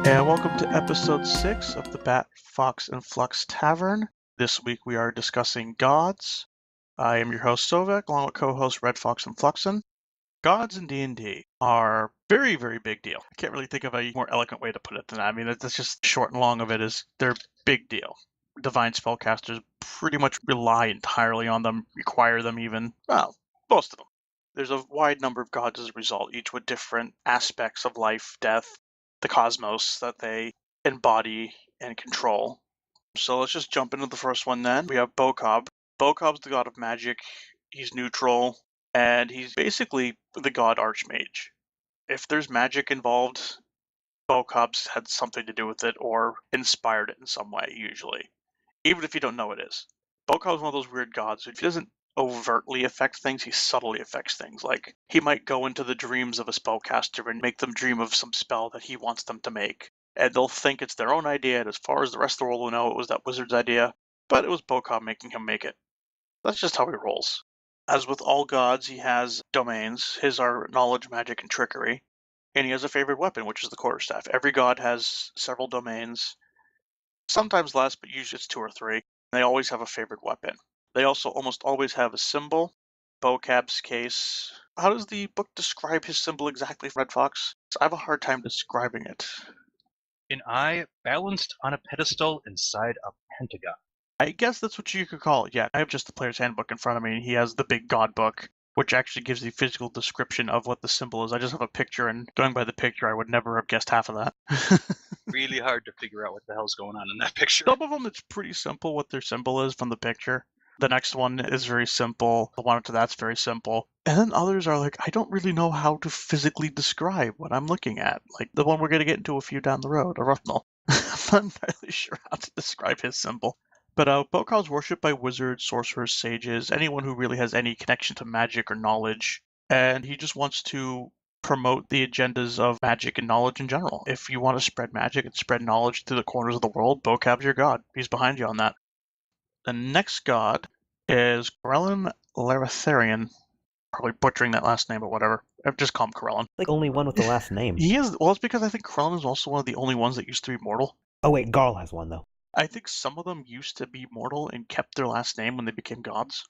And welcome to episode 6 of the Bat, Fox, and Flux Tavern. This week we are discussing gods. I am your host Sovek, along with co-hosts Red Fox and Fluxen. Gods in D&D are very, very big deal. I can't really think of a more eloquent way to put it than that. I mean, that's just short and long of it is they're big deal. Divine spellcasters pretty much rely entirely on them, require them even, well, most of them. There's a wide number of gods as a result, each with different aspects of life, death, the cosmos that they embody and control. So let's just jump into the first one then. We have Bokob. Bokob's the god of magic. He's neutral, and he's basically the god archmage. If there's magic involved, Bokob's had something to do with it or inspired it in some way, usually. Even if you don't know it is. Bokob's one of those weird gods. If he doesn't overtly affect things, he subtly affects things. Like, he might go into the dreams of a spellcaster and make them dream of some spell that he wants them to make. And they'll think it's their own idea, and as far as the rest of the world will know, it was that wizard's idea. But it was Bokob making him make it. That's just how he rolls. As with all gods, he has domains. His are knowledge, magic, and trickery. And he has a favorite weapon, which is the quarterstaff. Every god has several domains. Sometimes less, but usually it's 2 or 3. They always have a favorite weapon. They also almost always have a symbol. Bokab's case. How does the book describe his symbol exactly, Red Fox? I have a hard time describing it. An eye balanced on a pedestal inside a pentagon. I guess that's what you could call it, yeah. I have just the player's handbook in front of me, and he has the big god book, which actually gives the physical description of what the symbol is. I just have a picture, and going by the picture, I would never have guessed half of that. Really hard to figure out what the hell's going on in that picture. Some of them, it's pretty simple what their symbol is from the picture. The next one is very simple. The one after that's very simple. And then others are like, I don't really know how to physically describe what I'm looking at. Like the one we're going to get into a few down the road, Aruthnal. I'm not entirely sure how to describe his symbol. But Bokob's worshipped by wizards, sorcerers, sages, anyone who really has any connection to magic or knowledge. And he just wants to promote the agendas of magic and knowledge in general. If you want to spread magic and spread knowledge to the corners of the world, Bokob's your god. He's behind you on that. The next god is Corellin Laratharian. Probably butchering that last name, but whatever. I've just called him Corellin. Like only one with the last name. He is. Well, it's because I think Corellin is also one of the only ones that used to be mortal. Oh wait, Garl has one though. I think some of them used to be mortal and kept their last name when they became gods.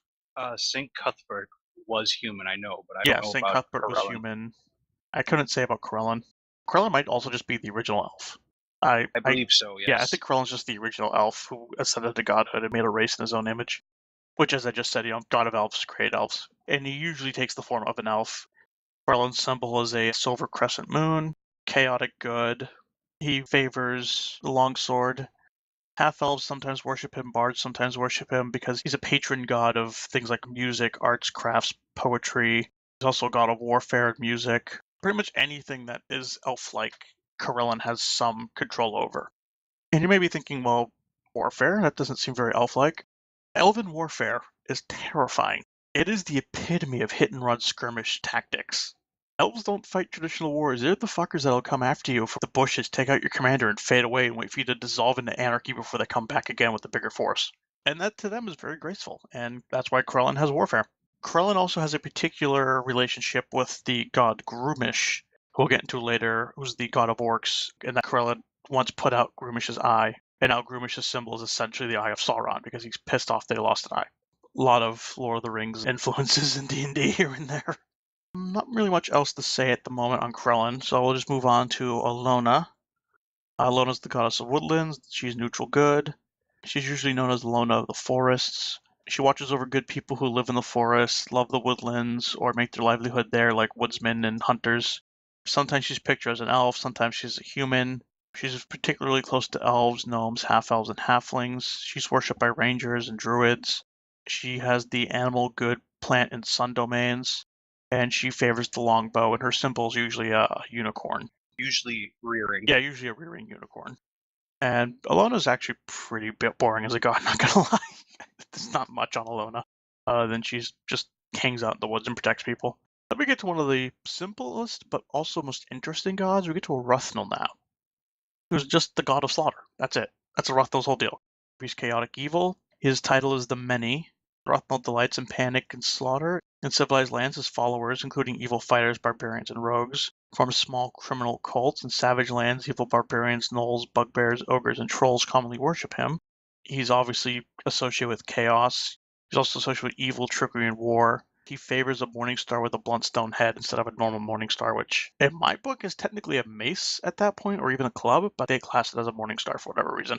St. Cuthbert was human, I know, but I Yeah, don't know St. about Cuthbert was Corellin. human. I couldn't say about Corellin. Corellin might also just be the original elf. I believe so, yes. Yeah, I think Corellin's just the original elf who ascended to godhood and made a race in his own image. Which, as I just said, god of elves create elves. And he usually takes the form of an elf. Corellin's symbol is a silver crescent moon, chaotic good. He favors the longsword. Half-elves sometimes worship him, bards sometimes worship him because he's a patron god of things like music, arts, crafts, poetry. He's also a god of warfare and music. Pretty much anything that is elf-like, Corellin has some control over. And you may be thinking, well, warfare? That doesn't seem very elf-like. Elven warfare is terrifying. It is the epitome of hit-and-run skirmish tactics. Elves don't fight traditional wars. They're the fuckers that'll come after you from the bushes, take out your commander, and fade away and wait for you to dissolve into anarchy before they come back again with a bigger force. And that to them is very graceful, and that's why Corellin has warfare. Corellin also has a particular relationship with the god Grumish, who we'll get into later, who's the god of orcs, and that Corellin once put out Grumish's eye. And now Grumish's symbol is essentially the Eye of Sauron, because he's pissed off that he lost an eye. A lot of Lord of the Rings influences in D&D here and there. Not really much else to say at the moment on Corellin, so we'll just move on to Alona. Alona's the goddess of woodlands. She's neutral good. She's usually known as Alona of the forests. She watches over good people who live in the forests, love the woodlands, or make their livelihood there, like woodsmen and hunters. Sometimes she's pictured as an elf, sometimes she's a human. She's particularly close to elves, gnomes, half-elves, and halflings. She's worshipped by rangers and druids. She has the animal, good, plant, and sun domains. And she favors the longbow, and her symbol is usually a unicorn. Usually rearing. Yeah, usually a rearing unicorn. And Alona's actually pretty boring as a god, not gonna lie. There's not much on Alona. Then she's just hangs out in the woods and protects people. Then we get to one of the simplest, but also most interesting gods. We get to Aruthnal now, who's just the god of slaughter. That's it. That's Aruthnal's whole deal. He's chaotic evil. His title is the Many. Aruthnal delights in panic and slaughter. In civilized lands, his followers, including evil fighters, barbarians, and rogues, Forms small criminal cults in savage lands. Evil barbarians, gnolls, bugbears, ogres, and trolls commonly worship him. He's obviously associated with chaos. He's also associated with evil, trickery, and war. He favors a morning star with a blunt stone head instead of a normal morning star, which in my book is technically a mace at that point, or even a club, but they class it as a morning star for whatever reason.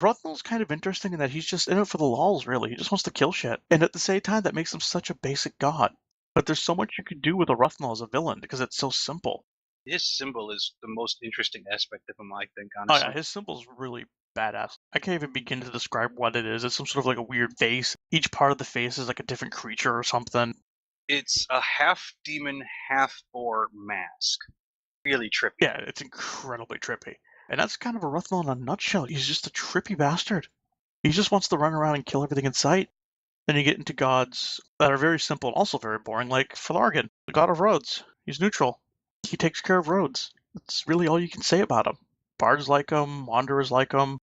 Ruthnell's kind of interesting in that he's just in it for the lols, really. He just wants to kill shit. And at the same time, that makes him such a basic god. But there's so much you could do with a Ruthnell as a villain, because it's so simple. His symbol is the most interesting aspect of him, I think, Oh honestly. yeah, his symbol's really badass. I can't even begin to describe what it is. It's some sort of like a weird face. Each part of the face is like a different creature or something. It's a half demon, half boar mask. Really trippy. Yeah, it's incredibly trippy. And that's kind of a Ruthnell in a nutshell. He's just a trippy bastard. He just wants to run around and kill everything in sight. Then you get into gods that are very simple and also very boring, like Flargan, the god of roads. He's neutral. He takes care of roads. That's really all you can say about him. Bards like him, wanderers like him.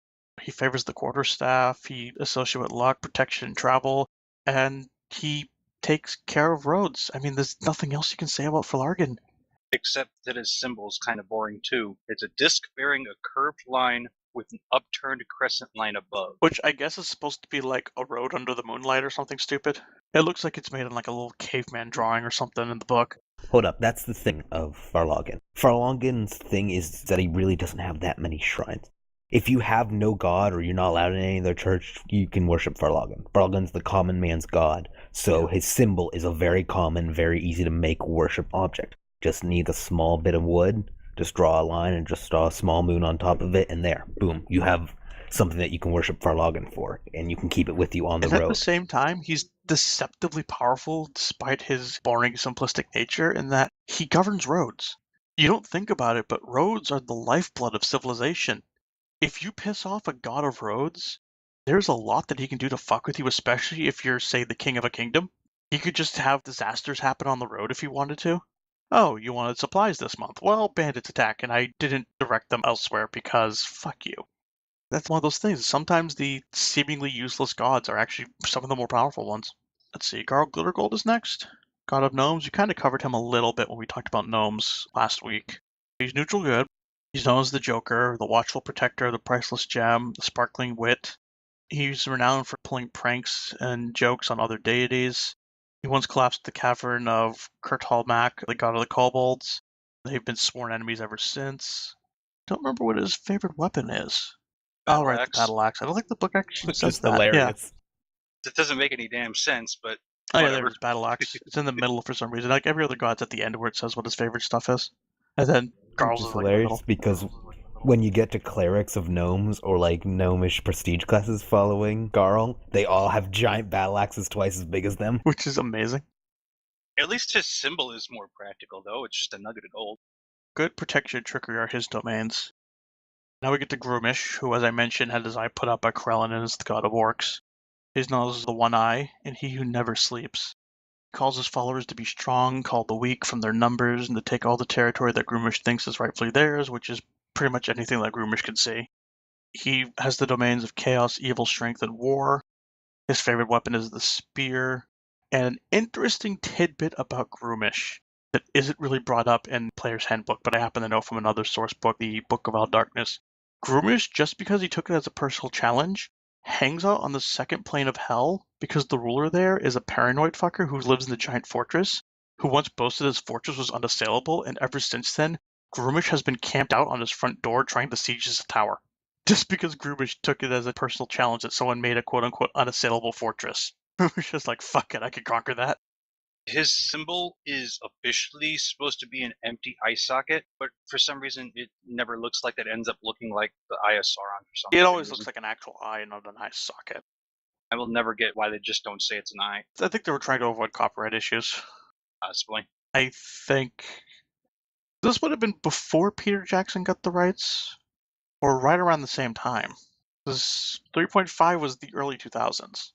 He favors the quarterstaff. He associates with luck, protection, travel, and he takes care of roads. I mean, there's nothing else you can say about Flargan. Except that his symbol is kind of boring too. It's a disc bearing a curved line with an upturned crescent line above. Which I guess is supposed to be like a road under the moonlight or something stupid. It looks like it's made in like a little caveman drawing or something in the book. Hold up, that's the thing of Farlagan. Farlagan's thing is that he really doesn't have that many shrines. If you have no god or you're not allowed in any other church, you can worship Farlagan. Farlagan's the common man's god, so his symbol is a very common, very easy to make worship object. Just need a small bit of wood, just draw a line and just draw a small moon on top of it, and there, boom, you have something that you can worship Farlagan for, and you can keep it with you on the And road. at the same time, he's deceptively powerful despite his boring, simplistic nature in that he governs roads. You don't think about it, but roads are the lifeblood of civilization. If you piss off a god of roads, there's a lot that he can do to fuck with you, especially if you're, say, the king of a kingdom. He could just have disasters happen on the road if he wanted to. Oh, you wanted supplies this month? Well, bandits attack, and I didn't direct them elsewhere because fuck you. That's one of those things. Sometimes the seemingly useless gods are actually some of the more powerful ones. Let's see, Garl Glittergold is next. God of Gnomes. We kind of covered him a little bit when we talked about gnomes last week. He's neutral good. He's known as the Joker, the watchful protector, the priceless gem, the sparkling wit. He's renowned for pulling pranks and jokes on other deities. He once collapsed the cavern of Kurtalmak, the god of the kobolds. They've been sworn enemies ever since. Don't remember what his favorite weapon is. Oh, right, the battle axe. I don't think the book actually Which says is that. hilarious. It doesn't make any damn sense, but Oh, yeah, whatever. there's battle axe. It's in the middle for some reason. Like every other god's at the end where it says what his favorite stuff is. And then Garl's Which is is like in the hilarious middle. because when you get to clerics of gnomes or like gnomish prestige classes following Garl, they all have giant battle axes twice as big as them. Which is amazing. At least his symbol is more practical, though. It's just a nugget of gold. Good protection and trickery are his domains. Now we get to Groomish, who, as I mentioned, had his eye put out by Krellin and is the god of orcs. He's known as the One Eye, and he who never sleeps. He calls his followers to be strong, call the weak from their numbers, and to take all the territory that Groomish thinks is rightfully theirs, which is pretty much anything that Groomish can see. He has the domains of chaos, evil, strength, and war. His favorite weapon is the spear. And an interesting tidbit about Groomish that isn't really brought up in Player's Handbook, but I happen to know from another source book, the Book of All Darkness. Groomish, just because he took it as a personal challenge, hangs out on the second plane of hell because the ruler there is a paranoid fucker who lives in the giant fortress, who once boasted his fortress was unassailable, and ever since then, Groomish has been camped out on his front door trying to siege his tower. Just because Groomish took it as a personal challenge that someone made a quote-unquote unassailable fortress. Groomish is like, fuck it, I could conquer that. His symbol is officially supposed to be an empty eye socket, but for some reason it never looks like that. Ends up looking like the Eye of Sauron or something. It always looks like an actual eye, not an eye socket. I will never get why they just don't say it's an eye, I think they were trying to avoid copyright issues. possibly. I think this would have been before Peter Jackson got the rights, or right around the same time. This 3.5 was the early 2000s.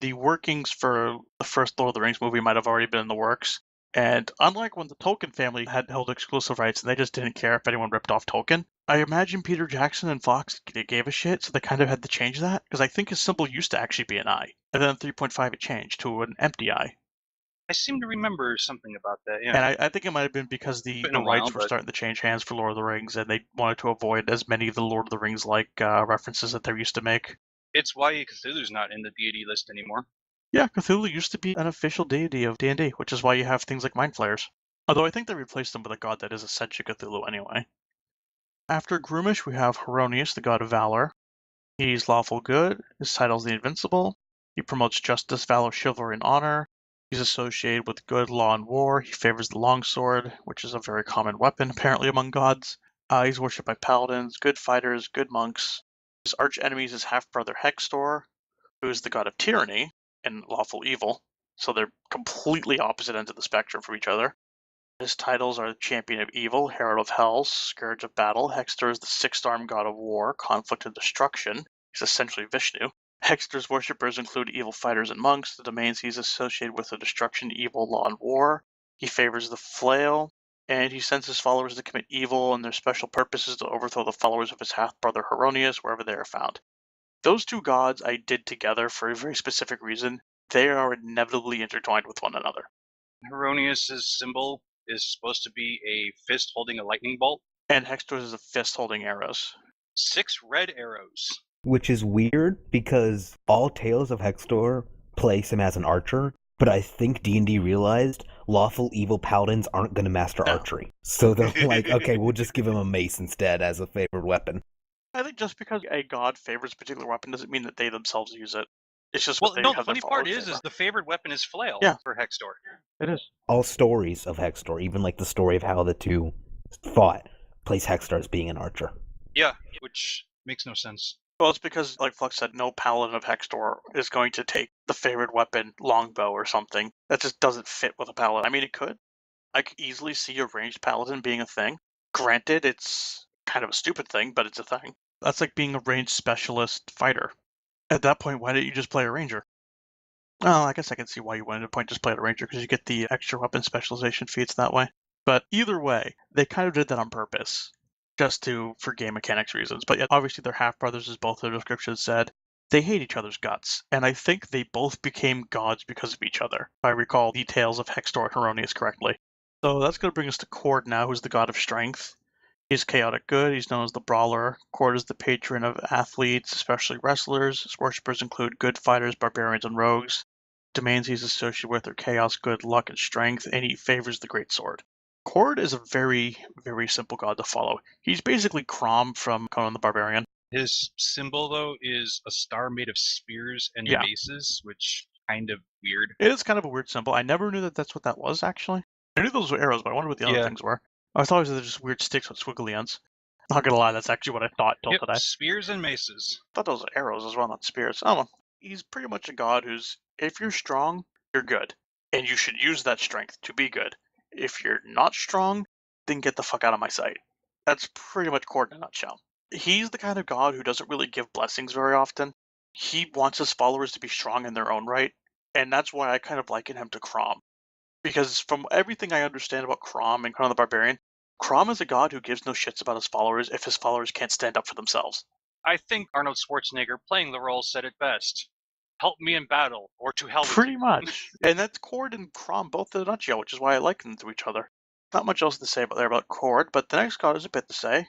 The workings for the first Lord of the Rings movie might have already been in the works. And unlike when the Tolkien family had held exclusive rights and they just didn't care if anyone ripped off Tolkien, I imagine Peter Jackson and Fox gave a shit, so they kind of had to change that, because I think his symbol used to actually be an eye. And then in 3.5 it changed to an empty eye. I seem to remember something about that, yeah. And I think it might have been because the Been a rights while, were but- starting to change hands for Lord of the Rings, and they wanted to avoid as many of the Lord of the Rings-like references that they used to make. It's why Cthulhu's not in the deity list anymore. Yeah, Cthulhu used to be an official deity of D&D, which is why you have things like Mind Flayers. Although I think they replaced them with a god that is essentially Cthulhu anyway. After Groomish, we have Heronius, the god of valor. He's lawful good. His title's the Invincible. He promotes justice, valor, chivalry, and honor. He's associated with good law and war. He favors the longsword, which is a very common weapon apparently among gods. He's worshipped by paladins, good fighters, good monks. His arch enemy is his half-brother Hextor, who is the god of tyranny and lawful evil. So they're completely opposite ends of the spectrum from each other. His titles are Champion of Evil, Herald of Hell, Scourge of Battle. Hextor is the sixth-armed god of war, conflict and destruction. He's essentially Vishnu. Hextor's worshippers include evil fighters and monks. The domains he's associated with are destruction, evil, law, and war. He favors the flail, and he sends his followers to commit evil, and their special purpose is to overthrow the followers of his half-brother Heronius wherever they are found. Those two gods I did together for a very specific reason. They are inevitably intertwined with one another. Heronius' symbol is supposed to be a fist holding a lightning bolt. And Hextor's is a fist holding arrows. 6 red arrows. Which is weird because all tales of Hextor place him as an archer, but I think D&D realized lawful evil paladins aren't going to master archery. So they're like, okay, we'll just give him a mace instead as a favored weapon. I think just because a god favors a particular weapon doesn't mean that they themselves use it. It's just Well, what they no, have the their funny part followers is favor. the favored weapon is flail for Hextor. It is. All stories of Hextor, even like the story of how the two fought, place Hextor as being an archer. Yeah, which makes no sense. Well, it's because, like Flux said, no paladin of Hextor is going to take the favored weapon, longbow or something. That just doesn't fit with a paladin. I mean, it could. I could easily see a ranged paladin being a thing. Granted, it's kind of a stupid thing, but it's a thing. That's like being a ranged specialist fighter. At that point, why didn't you just play a ranger? Well, I guess I can see why you wanted to point just play a ranger, because you get the extra weapon specialization feats that way. But either way, they kind of did that on purpose, just for game mechanics reasons. But yet, obviously, they're half-brothers, as both their descriptions said. They hate each other's guts, and I think they both became gods because of each other, if I recall the tales of Hextor and Heronius correctly. So that's going to bring us to Cord now, who's the god of strength. He's chaotic good. He's known as the Brawler. Cord is the patron of athletes, especially wrestlers. His worshippers include good fighters, barbarians, and rogues. Domains he's associated with are chaos, good, luck, and strength, and he favors the great sword. Cord is a very, very simple god to follow. He's basically Crom from Conan the Barbarian. His symbol, though, is a star made of spears and maces, which kind of weird. It is kind of a weird symbol. I never knew that that's what that was, actually. I knew those were arrows, but I wonder what the other things were. I thought it was just weird sticks with squiggly ends. Not gonna lie, that's actually what I thought till today. Spears and maces. I thought those were arrows as well, not spears. I don't know. He's pretty much a god who's, if you're strong, you're good. And you should use that strength to be good. If you're not strong, then get the fuck out of my sight. That's pretty much Cord in a nutshell. He's the kind of god who doesn't really give blessings very often. He wants his followers to be strong in their own right, and that's why I kind of liken him to Crom. Because from everything I understand about Crom and Conan the Barbarian, Crom is a god who gives no shits about his followers if his followers can't stand up for themselves. I think Arnold Schwarzenegger playing the role said it best. Help me in battle, or to hell with Pretty you. much. And that's Cord and Crom both in a nutshell, which is why I liken them to each other. Not much else to say about Cord, but the next god is a bit to say.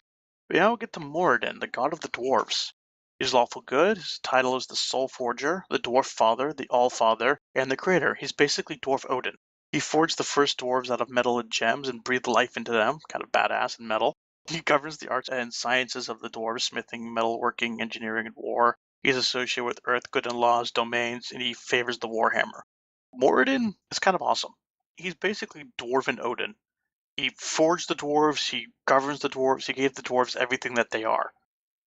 But now we'll get to Moradin, the god of the dwarves. He's lawful good. His title is the Soul Forger, the Dwarf Father, the All-Father, and the Creator. He's basically Dwarf Odin. He forged the first dwarves out of metal and gems and breathed life into them, kind of badass in metal. He governs the arts and sciences of the dwarves, smithing, metalworking, engineering, and war. He's associated with earth, good and laws, domains, and he favors the warhammer. Moradin is kind of awesome. He's basically Dwarven Odin. He forged the dwarves, he governs the dwarves, he gave the dwarves everything that they are.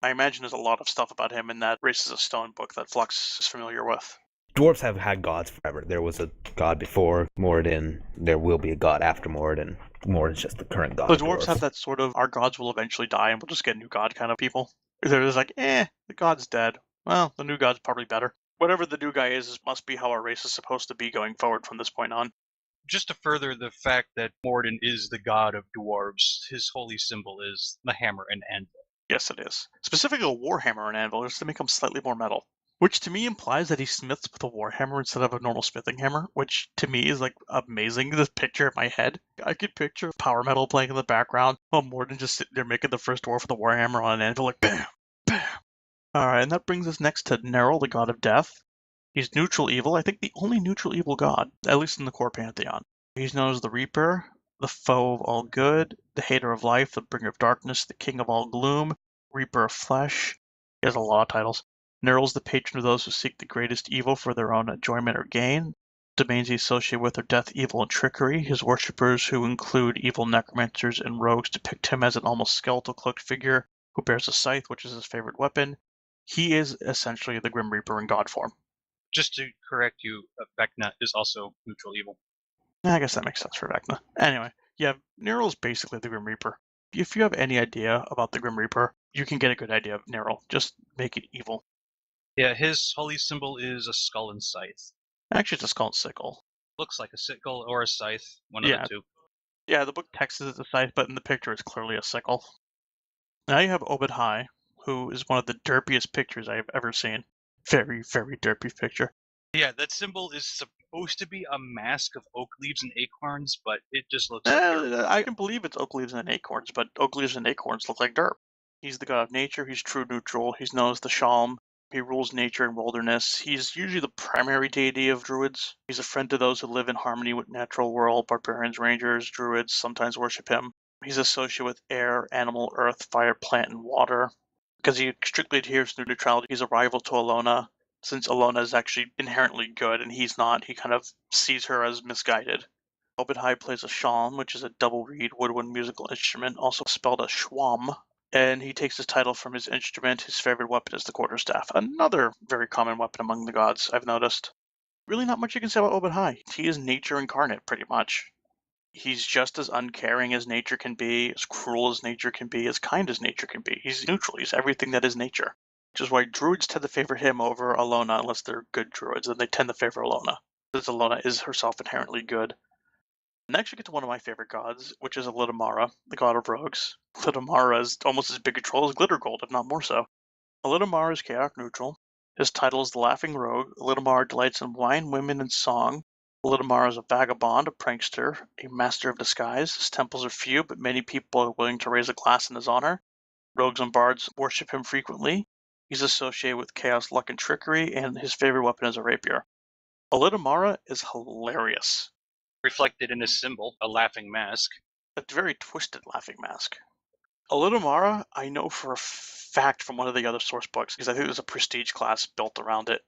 I imagine there's a lot of stuff about him in that Races of Stone book that Flux is familiar with. Dwarves have had gods forever. There was a god before Moradin. There will be a god after Moradin. Moradin's just the current god. The dwarves have that sort of, our gods will eventually die and we'll just get a new god kind of people. They're just like, the god's dead. Well, the new god's probably better. Whatever the new guy is must be how our race is supposed to be going forward from this point on. Just to further the fact that Moradin is the god of dwarves, his holy symbol is the hammer and anvil. Yes, it is. Specifically a warhammer and anvil, just to make them slightly more metal. Which to me implies that he smiths with a warhammer instead of a normal smithing hammer, which to me is like amazing. This picture in my head, I could picture power metal playing in the background while Morden just sitting there making the first dwarf with a warhammer on an anvil, like bam, bam. Alright, and that brings us next to Neril, the god of death. He's neutral evil, I think the only neutral evil god, at least in the core pantheon. He's known as the Reaper, the foe of all good, the hater of life, the bringer of darkness, the king of all gloom, Reaper of flesh. He has a lot of titles. Neril's the patron of those who seek the greatest evil for their own enjoyment or gain. Domains he associated with are death, evil, and trickery. His worshippers, who include evil necromancers and rogues, depict him as an almost skeletal cloaked figure who bears a scythe, which is his favorite weapon. He is essentially the Grim Reaper in god form. Just to correct you, Vecna is also neutral evil. I guess that makes sense for Vecna. Anyway, yeah, Neril is basically the Grim Reaper. If you have any idea about the Grim Reaper, you can get a good idea of Neril. Just make it evil. Yeah, his holy symbol is a skull and scythe. Actually, it's a skull and sickle. Looks like a sickle or a scythe, one of the two. Yeah, the book text is a scythe, but in the picture it's clearly a sickle. Now you have Obed High, who is one of the derpiest pictures I have ever seen. Very, very derpy picture. Yeah, that symbol is supposed to be a mask of oak leaves and acorns, but it just looks like dirt. I can believe it's oak leaves and acorns, but oak leaves and acorns look like dirt. He's the god of nature, he's true neutral, he's known as the Shalm. He rules nature and wilderness. He's usually the primary deity of druids. He's a friend to those who live in harmony with natural world. Barbarians, rangers, druids sometimes worship him. He's associated with air, animal, earth, fire, plant, and water. Because he strictly adheres to neutrality, he's a rival to Alona. Since Alona is actually inherently good and he's not, he kind of sees her as misguided. Obed plays a shalm, which is a double reed woodwind musical instrument, also spelled a shwam, and he takes his title from his instrument. His favorite weapon is the quarterstaff, another very common weapon among the gods, I've noticed. Really not much you can say about Obed. He is nature incarnate, pretty much. He's just as uncaring as nature can be, as cruel as nature can be, as kind as nature can be. He's neutral. He's everything that is nature. Which is why druids tend to favor him over Alona, unless they're good druids, and they tend to favor Alona, because Alona is herself inherently good. Next, we get to one of my favorite gods, which is Alitamara, the god of rogues. Alitamara is almost as big a troll as Glittergold, if not more so. Alitamara is chaotic neutral. His title is the Laughing Rogue. Alitamara delights in wine, women, and song. Alitamara is a vagabond, a prankster, a master of disguise. His temples are few, but many people are willing to raise a glass in his honor. Rogues and bards worship him frequently. He's associated with chaos, luck, and trickery, and his favorite weapon is a rapier. Alitamara is hilarious. Reflected in his symbol, a laughing mask. A very twisted laughing mask. Alitamara, I know for a fact from one of the other source books, because I think there's a prestige class built around it.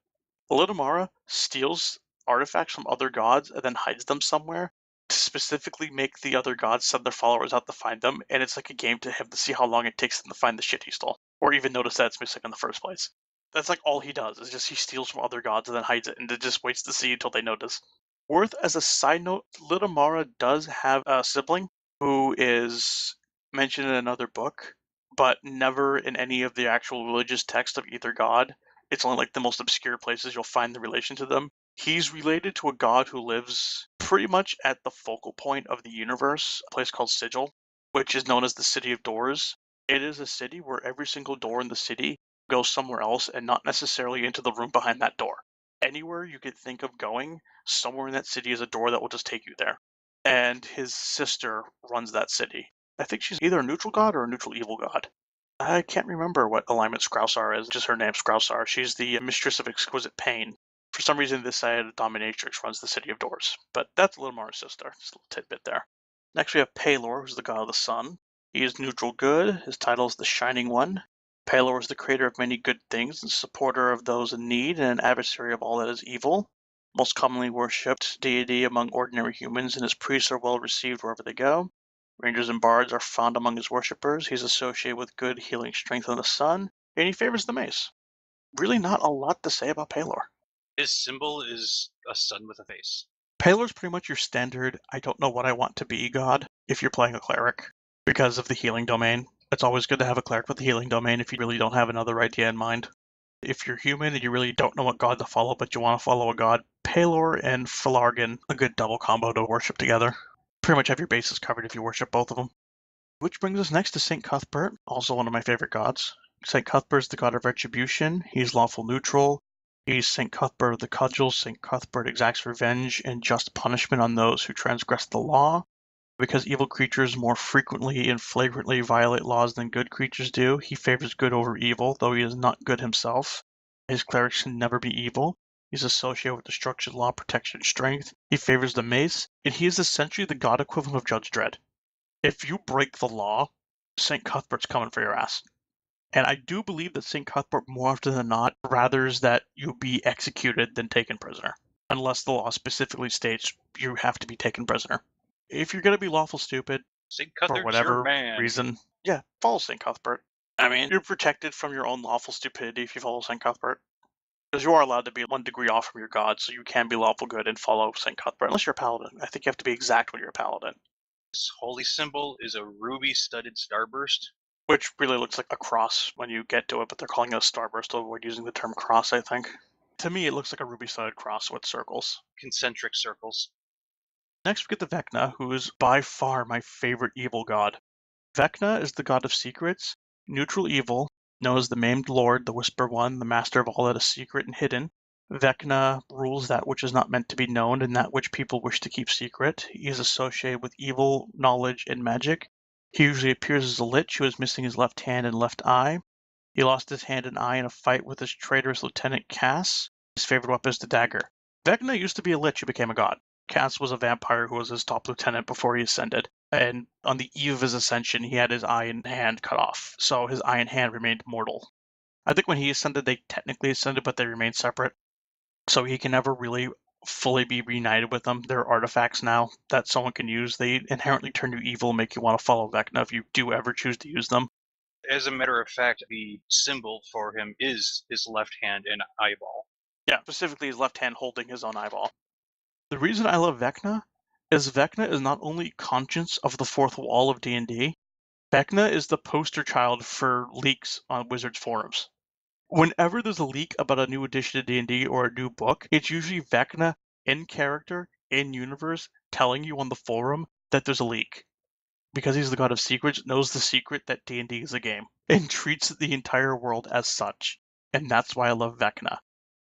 Alitamara steals artifacts from other gods and then hides them somewhere to specifically make the other gods send their followers out to find them, and it's like a game to him to see how long it takes them to find the shit he stole, or even notice that it's missing in the first place. That's like all he does, is just he steals from other gods and then hides it, and then just waits to see until they notice. Worth as a side note, Alitamara does have a sibling who is mentioned in another book, but never in any of the actual religious text of either god. It's only like the most obscure places you'll find the relation to them. He's related to a god who lives pretty much at the focal point of the universe, a place called Sigil, which is known as the City of Doors. It is a city where every single door in the city goes somewhere else and not necessarily into the room behind that door. Anywhere you could think of going, somewhere in that city is a door that will just take you there. And his sister runs that city. I think she's either a neutral god or a neutral evil god. I can't remember what alignment Scrousar is, just her name Scrousar. She's the mistress of exquisite pain. For some reason, this side of Dominatrix runs the City of Doors, but that's Litamara's sister. Just a little tidbit there. Next, we have Pelor, who's the god of the sun. He is neutral good. His title is the Shining One. Pelor is the creator of many good things and supporter of those in need and an adversary of all that is evil. Most commonly worshipped deity among ordinary humans, and his priests are well received wherever they go. Rangers and bards are found among his worshippers. He's associated with good healing strength in the sun, and he favors the mace. Really not a lot to say about Pelor. His symbol is a sun with a face. Pelor's pretty much your standard, I don't know what I want to be god, if you're playing a cleric, because of the healing domain. It's always good to have a cleric with the healing domain if you really don't have another idea in mind. If you're human and you really don't know what god to follow, but you want to follow a god, Pelor and Falargan, a good double combo to worship together. Pretty much have your bases covered if you worship both of them. Which brings us next to St. Cuthbert, also one of my favorite gods. St. Cuthbert is the god of retribution. He's lawful neutral. He's St. Cuthbert of the Cudgel. St. Cuthbert exacts revenge and just punishment on those who transgress the law. Because evil creatures more frequently and flagrantly violate laws than good creatures do, he favors good over evil, though he is not good himself. His clerics can never be evil. He's associated with destruction, law, protection, and strength. He favors the mace, and he is essentially the god equivalent of Judge Dredd. If you break the law, St. Cuthbert's coming for your ass. And I do believe that St. Cuthbert, more often than not, rathers that you be executed than taken prisoner, unless the law specifically states you have to be taken prisoner. If you're going to be lawful stupid, St. for Cuthbert's whatever your man. reason, yeah, follow St. Cuthbert. I mean, you're protected from your own lawful stupidity if you follow St. Cuthbert. Because you are allowed to be 1 degree off from your god, so you can be lawful good and follow St. Cuthbert, unless you're a paladin. I think you have to be exact when you're a paladin. This holy symbol is a ruby-studded starburst. Which really looks like a cross when you get to it, but they're calling it a starburst to avoid using the term cross, I think. To me, it looks like a ruby-studded cross with circles. Concentric circles. Next, we get the Vecna, who is by far my favorite evil god. Vecna is the god of secrets, neutral evil, known as the Maimed Lord, the Whisper One, the master of all that is secret and hidden. Vecna rules that which is not meant to be known and that which people wish to keep secret. He is associated with evil, knowledge, and magic. He usually appears as a lich who is missing his left hand and left eye. He lost his hand and eye in a fight with his traitorous lieutenant Cass. His favorite weapon is the dagger. Vecna used to be a lich who became a god. Cass was a vampire who was his top lieutenant before he ascended, and on the eve of his ascension, he had his eye and hand cut off, so his eye and hand remained mortal. I think when he ascended, they technically ascended, but they remained separate, so he can never really fully be reunited with them. There are artifacts now that someone can use. They inherently turn you evil and make you want to follow Vecna if you do ever choose to use them. As a matter of fact, the symbol for him is his left hand and eyeball. Yeah, specifically his left hand holding his own eyeball. The reason I love Vecna is not only conscious of the fourth wall of D&D, Vecna is the poster child for leaks on Wizards forums. Whenever there's a leak about a new edition of D&D or a new book, it's usually Vecna in character, in universe, telling you on the forum that there's a leak. Because he's the god of secrets, knows the secret that D&D is a game, and treats the entire world as such. And that's why I love Vecna.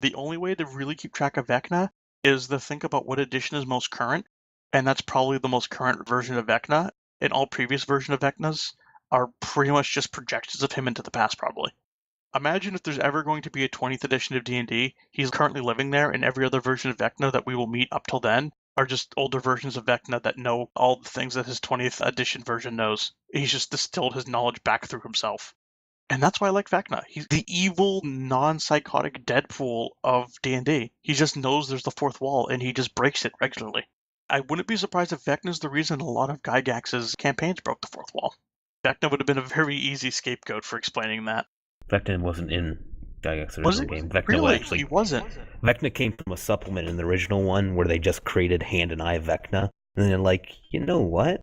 The only way to really keep track of Vecna is to think about what edition is most current, and that's probably the most current version of Vecna, and all previous versions of Vecnas are pretty much just projections of him into the past, probably. Imagine if there's ever going to be a 20th edition of D&D, he's currently living there, and every other version of Vecna that we will meet up till then are just older versions of Vecna that know all the things that his 20th edition version knows. He's just distilled his knowledge back through himself. And that's why I like Vecna. He's the evil, non-psychotic Deadpool of D&D. He just knows there's the fourth wall, and he just breaks it regularly. I wouldn't be surprised if Vecna's the reason a lot of Gygax's campaigns broke the fourth wall. Vecna would have been a very easy scapegoat for explaining that. Vecna wasn't in Gygax's original game. Vecna Really? actually, He wasn't. Vecna came from a supplement in the original one where they just created Hand and Eye of Vecna. And they're like, you know what?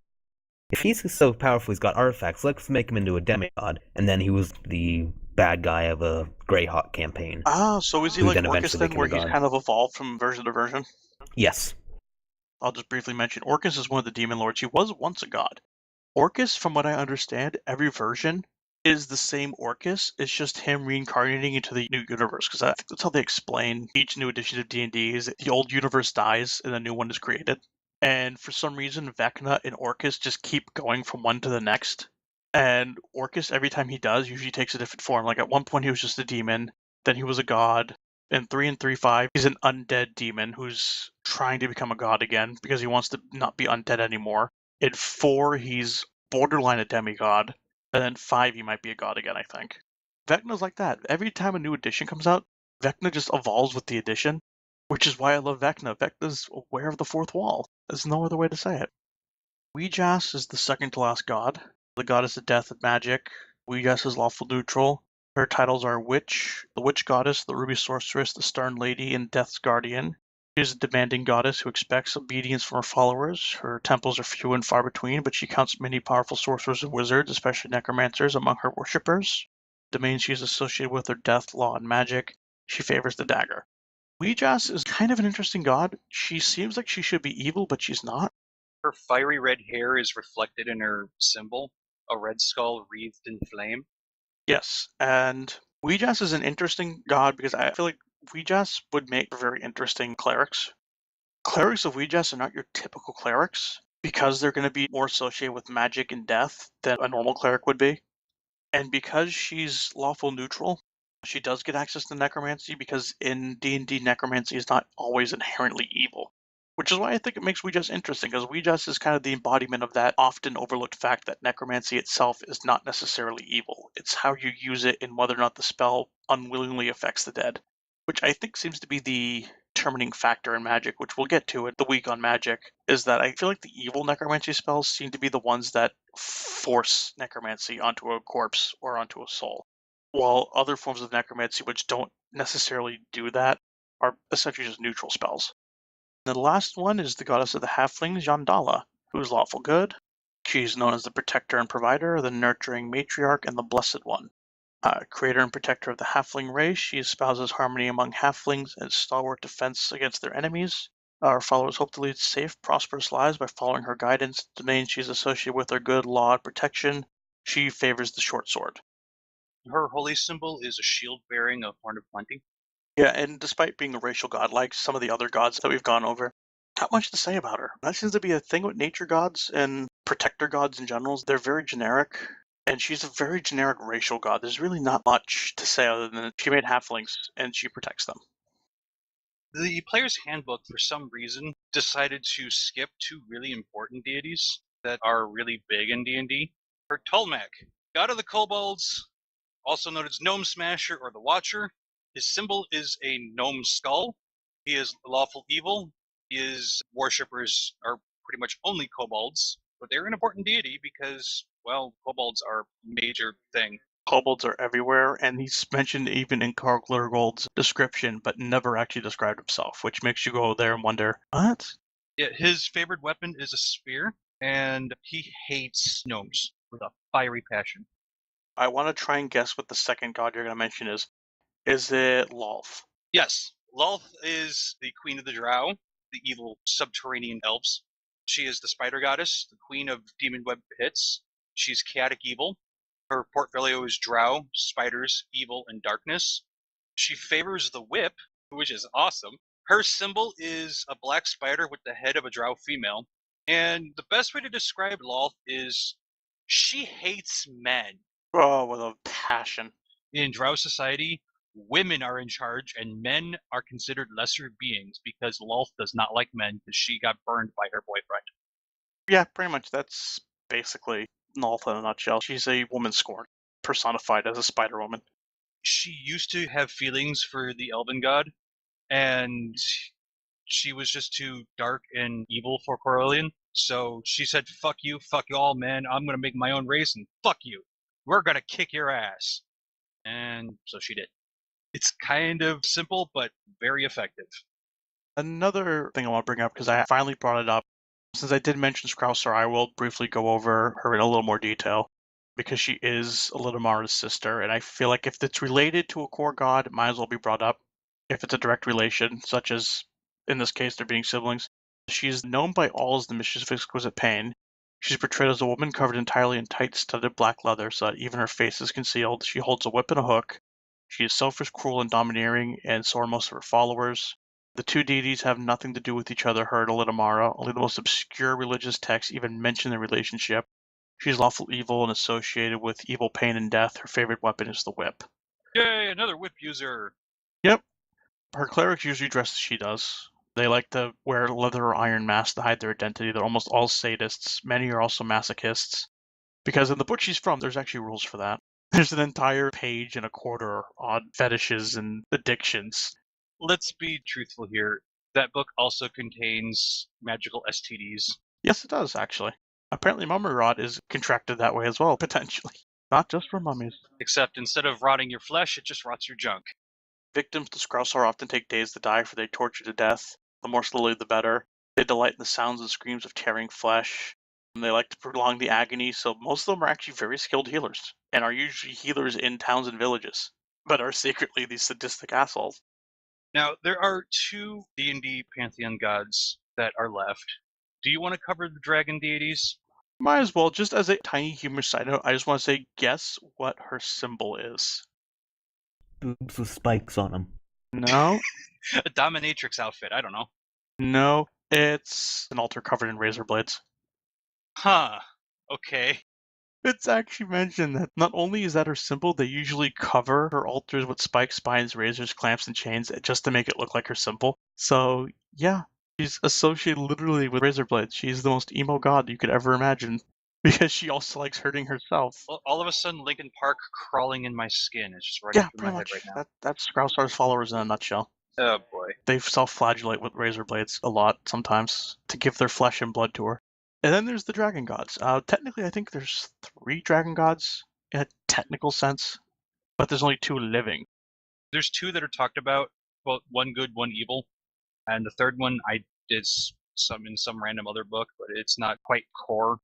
If he's so powerful, he's got artifacts, let's make him into a demigod. And then he was the bad guy of a Greyhawk campaign. Ah, so is he Who like then Orcus eventually then, became where a he's god. kind of evolved from version to version? Yes. I'll just briefly mention, Orcus is one of the demon lords. He was once a god. Orcus, from what I understand, every version is the same Orcus. It's just him reincarnating into the new universe, because I think that's how they explain each new edition of D&D, is that the old universe dies and a new one is created. And for some reason, Vecna and Orcus just keep going from one to the next. And Orcus, every time he does, usually takes a different form. Like at one point he was just a demon, then he was a god. In 3 and 3.5, he's an undead demon who's trying to become a god again because he wants to not be undead anymore. In 4, he's borderline a demigod. And then 5, he might be a god again, I think. Vecna's like that. Every time a new edition comes out, Vecna just evolves with the edition, which is why I love Vecna. Vecna's aware of the fourth wall. There's no other way to say it. Ouijas is the second to last god, the goddess of death and magic. Ouijas is lawful neutral. Her titles are Witch, the Witch Goddess, the Ruby Sorceress, the Stern Lady, and Death's Guardian. She is a demanding goddess who expects obedience from her followers. Her temples are few and far between, but she counts many powerful sorcerers and wizards, especially necromancers, among her worshippers. The domains she is associated with are death, law, and magic. She favors the dagger. Ouijas is kind of an interesting god. She seems like she should be evil, but she's not. Her fiery red hair is reflected in her symbol, a red skull wreathed in flame. Yes, and Ouijas is an interesting god because I feel like Ouijas would make very interesting clerics. Clerics of Ouijas are not your typical clerics because they're going to be more associated with magic and death than a normal cleric would be. And because she's lawful neutral, she does get access to necromancy because in D&D, necromancy is not always inherently evil. Which is why I think it makes Ouijas interesting, because Ouijas is kind of the embodiment of that often overlooked fact that necromancy itself is not necessarily evil. It's how you use it and whether or not the spell unwillingly affects the dead, which I think seems to be the determining factor in magic, which we'll get to at the week on magic, is that I feel like the evil necromancy spells seem to be the ones that force necromancy onto a corpse or onto a soul, while other forms of necromancy which don't necessarily do that are essentially just neutral spells. The last one is the goddess of the halflings, Yandala, who is lawful good. She's known as the protector and provider, the nurturing matriarch, and the blessed one. Creator and protector of the halfling race, she espouses harmony among halflings and stalwart defense against their enemies. Our followers hope to lead safe, prosperous lives by following her guidance. The domains she's associated with are good, law, and protection. She favors the short sword. Her holy symbol is a shield bearing a horn of plenty. Yeah, and despite being a racial god like some of the other gods that we've gone over, not much to say about her. That seems to be a thing with nature gods and protector gods in general. They're very generic, and she's a very generic racial god. There's really not much to say other than she made halflings, and she protects them. The player's handbook, for some reason, decided to skip two really important deities that are really big in D&D. Her Tolmec, god of the kobolds, also known as Gnome Smasher or the Watcher. His symbol is a gnome skull. He is lawful evil. His worshippers are pretty much only kobolds, but they're an important deity because, well, kobolds are a major thing. Kobolds are everywhere, and he's mentioned even in Karl Glurgold's description, but never actually described himself, which makes you go there and wonder, what? Yeah, his favorite weapon is a spear, and he hates gnomes with a fiery passion. I want to try and guess what the second god you're going to mention is. Is it Lolth? Yes, Lolth is the queen of the drow, the evil subterranean elves. She is the spider goddess, the queen of demon web pits. She's chaotic evil. Her portfolio is drow, spiders, evil, and darkness. She favors the whip, which is awesome. Her symbol is a black spider with the head of a drow female. And the best way to describe Lolth is she hates men. Oh, with a passion. In drow society, women are in charge and men are considered lesser beings because Lolth does not like men because she got burned by her boyfriend. Yeah, pretty much. That's basically Lolth in a nutshell. She's a woman scorned, personified as a spider woman. She used to have feelings for the elven god, and she was just too dark and evil for Corellian. So she said, fuck you all, man. I'm going to make my own race and fuck you. We're going to kick your ass. And so she did. It's kind of simple, but very effective. Another thing I want to bring up, because I finally brought it up, since I did mention Scrouser, I will briefly go over her in a little more detail, because she is Litamara's sister, and I feel like if it's related to a core god, it might as well be brought up. If it's a direct relation, such as, in this case, they're being siblings. She's known by all as the Mistress of Exquisite Pain. She's portrayed as a woman covered entirely in tight, studded black leather so that even her face is concealed. She holds a whip and a hook. She is selfish, cruel, and domineering, and so are most of her followers. The two deities have nothing to do with each other, her and Litamara. Only the most obscure religious texts even mention their relationship. She's lawful evil and associated with evil, pain, and death. Her favorite weapon is the whip. Yay, another whip user. Yep. Her clerics usually dress as she does. They like to wear leather or iron masks to hide their identity. They're almost all sadists. Many are also masochists. Because in the book she's from, there's actually rules for that. There's an entire page and a quarter on fetishes and addictions. Let's be truthful here. That book also contains magical STDs. Yes, it does, actually. Apparently mummy rot is contracted that way as well, potentially. Not just for mummies. Except instead of rotting your flesh, it just rots your junk. Victims to Scrousar often take days to die, for they torture to death. The more slowly, the better. They delight in the sounds and screams of tearing flesh. And they like to prolong the agony, so most of them are actually very skilled healers, and are usually healers in towns and villages, but are secretly these sadistic assholes. Now, there are two D&D Pantheon gods that are left. Do you want to cover the dragon deities? Might as well, just as a tiny humorous side note, I just want to say, guess what her symbol is. Boobs with spikes on them. No, A dominatrix outfit, I don't know. no, it's an altar covered in razor blades. Huh. Okay. It's actually mentioned that not only is that her symbol, they usually cover her altars with spikes, spines, razors, clamps, and chains just to make it look like her symbol. So, yeah, she's associated literally with razor blades. She's the most emo god you could ever imagine because she also likes hurting herself. Well, all of a sudden, Linkin Park crawling in my skin is just running Yeah, through my pretty head much. right now. That's Grousar's followers in a nutshell. Oh boy. They self-flagellate with razor blades a lot sometimes to give their flesh and blood to her. And then there's the dragon gods. Technically, I think there's 3 dragon gods in a technical sense, but there's only 2 living. There's 2 that are talked about, well, one good, one evil, and the third one I did in some random other book, but it's not quite core.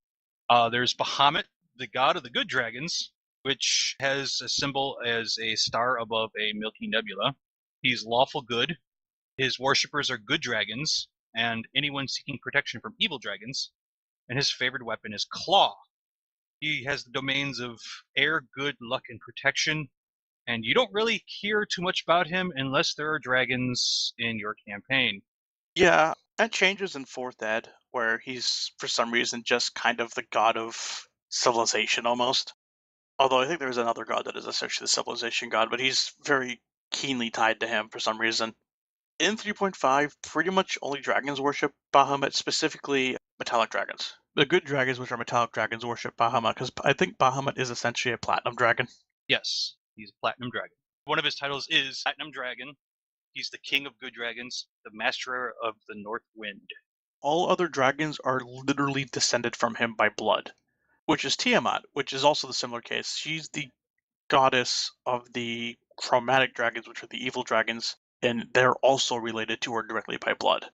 There's Bahamut, the god of the good dragons, which has a symbol as a star above a Milky Nebula. He's lawful good. His worshippers are good dragons, and anyone seeking protection from evil dragons. And his favorite weapon is Claw. He has the domains of air, good, luck, and protection, and you don't really hear too much about him unless there are dragons in your campaign. Yeah, that changes in 4th ed, where he's, for some reason, just kind of the god of civilization almost. Although I think there's another god that is essentially the civilization god, but he's very keenly tied to him for some reason. In 3.5, pretty much only dragons worship Bahamut, specifically metallic dragons. The good dragons, which are metallic dragons, worship Bahamut, because I think Bahamut is essentially a platinum dragon. Yes, he's a platinum dragon. One of his titles is Platinum Dragon. He's the king of good dragons, the master of the north wind. All other dragons are literally descended from him by blood, which is Tiamat, which is also the similar case. She's the goddess of the chromatic dragons, which are the evil dragons, and they're also related to her directly by blood.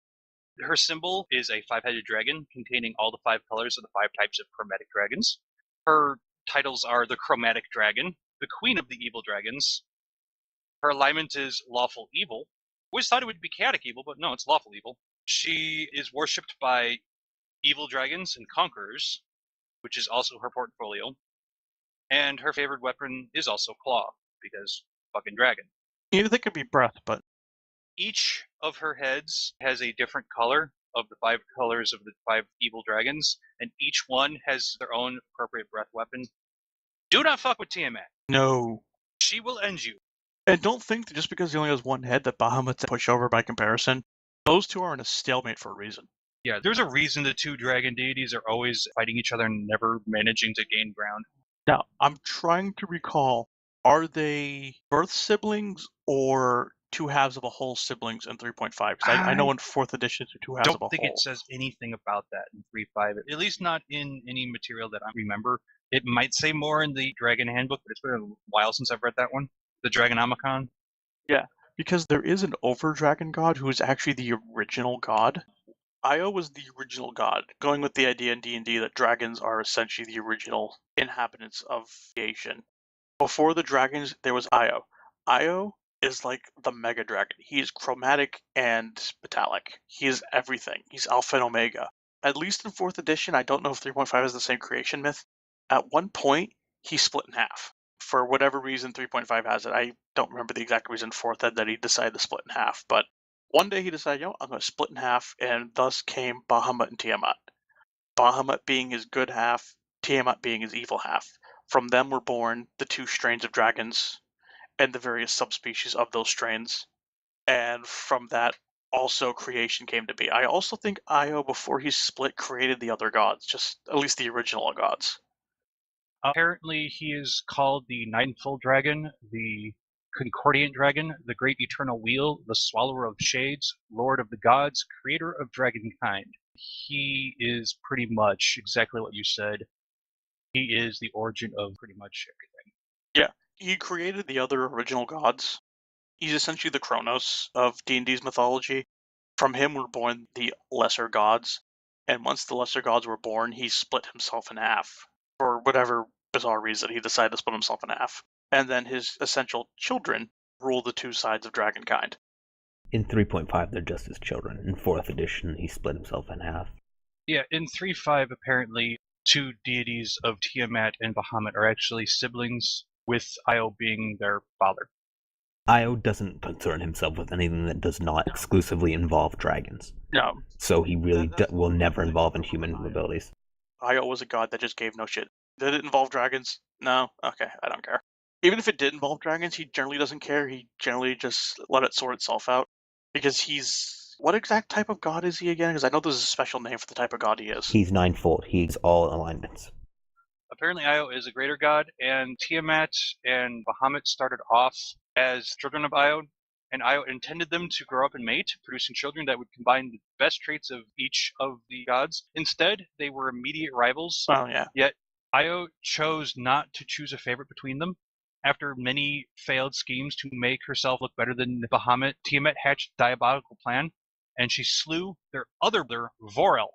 Her symbol is a 5-headed dragon containing all the 5 colors of the 5 types of chromatic dragons. Her titles are the Chromatic Dragon, the Queen of the Evil Dragons. Her alignment is Lawful Evil. Always thought it would be Chaotic Evil, but no, it's Lawful Evil. She is worshipped by evil dragons and conquerors, which is also her portfolio. And her favorite weapon is also Claw, because fucking dragon. You'd think it'd be breath, but Each of her heads has a different color of the 5 colors of the 5 evil dragons, and each one has their own appropriate breath weapon. Do not fuck with Tiamat. no. She will end you. And don't think that just because he only has one head that Bahamut's a pushover by comparison. Those two are in a stalemate for a reason. Yeah, there's a reason the 2 dragon deities are always fighting each other and never managing to gain ground. Now, I'm trying to recall, are they birth siblings or 2 halves of a whole siblings in 3.5? Because I know in 4th edition it's 2 halves of a Don't think whole. it says anything about that in 3.5, at least not in any material that I remember. It might say more in the Dragon Handbook, but it's been a while since I've read that one. The Dragonomicon. Yeah, because there is an over-dragon god who is actually the original god. Io was the original god, going with the idea in D&D that dragons are essentially the original inhabitants of creation. Before the dragons, there was Io. Io is like the mega dragon. He is chromatic and metallic. He is everything. He's Alpha and Omega. At least in 4th edition, I don't know if 3.5 is the same creation myth. At one point, he split in half. For whatever reason, 3.5 has it. I don't remember the exact reason 4th ed that he decided to split in half, but one day he decided, I'm going to split in half, and thus came Bahamut and Tiamat. Bahamut being his good half, Tiamat being his evil half. From them were born the 2 strains of dragons and the various subspecies of those strains. And from that, also creation came to be. I also think Io, before he split, created the other gods, just at least the original gods. Apparently, he is called the Nineful Dragon, the Concordiant Dragon, the Great Eternal Wheel, the Swallower of Shades, Lord of the Gods, Creator of Dragonkind. He is pretty much exactly what you said. He is the origin of pretty much everything. Yeah, he created the other original gods. He's essentially the Kronos of D&D's mythology. From him were born the lesser gods, and once the lesser gods were born, he split himself in half. For whatever bizarre reason, he decided to split himself in half. And then his essential children rule the 2 sides of dragonkind. In 3.5, they're just his children. In 4th edition, he split himself in half. Yeah, in 3.5, apparently, 2 deities of Tiamat and Bahamut are actually siblings, with Io being their father. Io doesn't concern himself with anything that does not exclusively involve dragons. No, So he really will never involve in human abilities. Io was a god that just gave no shit. Did it involve dragons? No? Okay, I don't care. Even if it did involve dragons, he generally doesn't care. He generally just let it sort itself out. Because he's... What exact type of god is he again? Because I know there's a special name for the type of god he is. He's ninefold. He's all alignments. Apparently, Io is a greater god, and Tiamat and Bahamut started off as children of Io, and Io intended them to grow up and mate, producing children that would combine the best traits of each of the gods. Instead, they were immediate rivals, Oh, yeah. yet Io chose not to choose a favorite between them. After many failed schemes to make herself look better than Bahamut, Tiamat hatched a diabolical plan, and she slew their other brother, Vorel,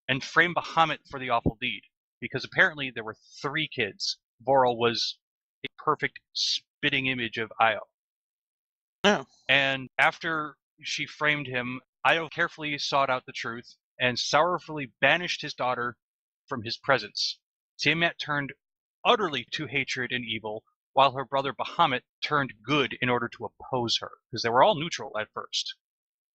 and framed Bahamut for the awful deed. Because apparently there were 3 kids. Vorel was a perfect spitting image of Io. Yeah. And after she framed him, Io carefully sought out the truth and sorrowfully banished his daughter from his presence. Tiamat turned utterly to hatred and evil, while her brother Bahamut turned good in order to oppose her, because they were all neutral at first.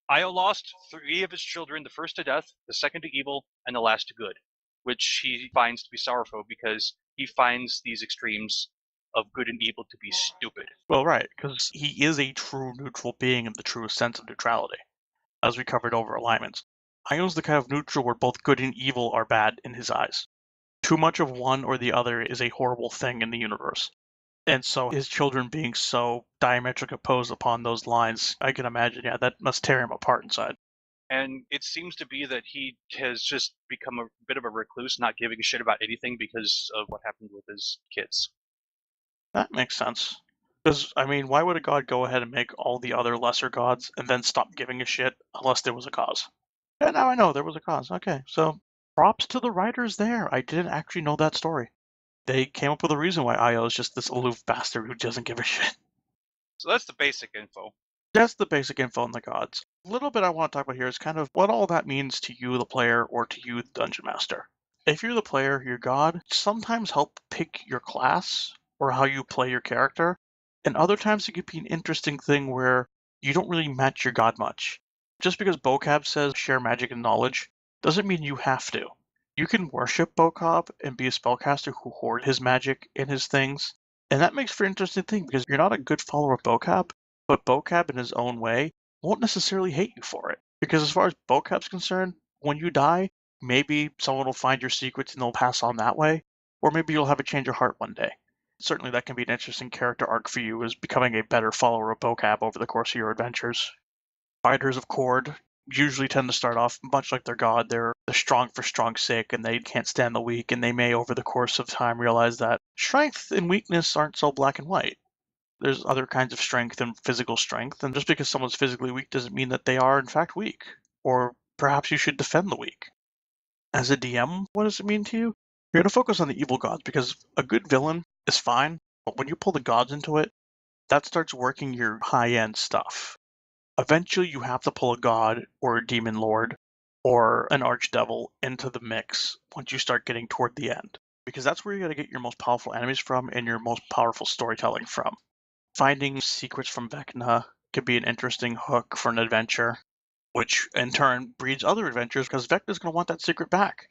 Io lost 3 of his children, the first to death, the second to evil, and the last to good, which he finds to be sorrowful because he finds these extremes of good and evil to be stupid. Well, right, because he is a true neutral being in the truest sense of neutrality, as we covered over alignments. Io's the kind of neutral where both good and evil are bad in his eyes. Too much of one or the other is a horrible thing in the universe. And so his children being so diametrically opposed upon those lines, I can imagine, yeah, that must tear him apart inside. And it seems to be that he has just become a bit of a recluse, not giving a shit about anything because of what happened with his kids. That makes sense. Because, I mean, why would a god go ahead and make all the other lesser gods and then stop giving a shit unless there was a cause? Yeah, now I know there was a cause. Okay, so props to the writers there. I didn't actually know that story. They came up with a reason why Io is just this aloof bastard who doesn't give a shit. So that's the basic info. That's the basic info on the gods. A little bit I want to talk about here is kind of what all that means to you, the player, or to you, the dungeon master. If you're the player, your god sometimes help pick your class or how you play your character, and other times it could be an interesting thing where you don't really match your god much. Just because Bocab says share magic and knowledge doesn't mean you have to. You can worship Bocab and be a spellcaster who hoards his magic and his things, and that makes for an interesting thing because you're not a good follower of Bocab, but Bocab in his own way won't necessarily hate you for it. Because as far as Bocab's concerned, when you die, maybe someone will find your secrets and they'll pass on that way, or maybe you'll have a change of heart one day. Certainly that can be an interesting character arc for you as becoming a better follower of Bocab over the course of your adventures. Fighters of Cord usually tend to start off much like their god. They're strong for strong's sake and they can't stand the weak, and they may over the course of time realize that strength and weakness aren't so black and white. There's other kinds of strength and physical strength, and just because someone's physically weak doesn't mean that they are in fact weak. Or perhaps you should defend the weak. As a DM, what does it mean to you? You're going to focus on the evil gods because a good villain is fine, but when you pull the gods into it, that starts working your high-end stuff. Eventually you have to pull a god or a demon lord or an archdevil into the mix once you start getting toward the end. Because that's where you got to get your most powerful enemies from and your most powerful storytelling from. Finding secrets from Vecna could be an interesting hook for an adventure, which in turn breeds other adventures because Vecna's going to want that secret back.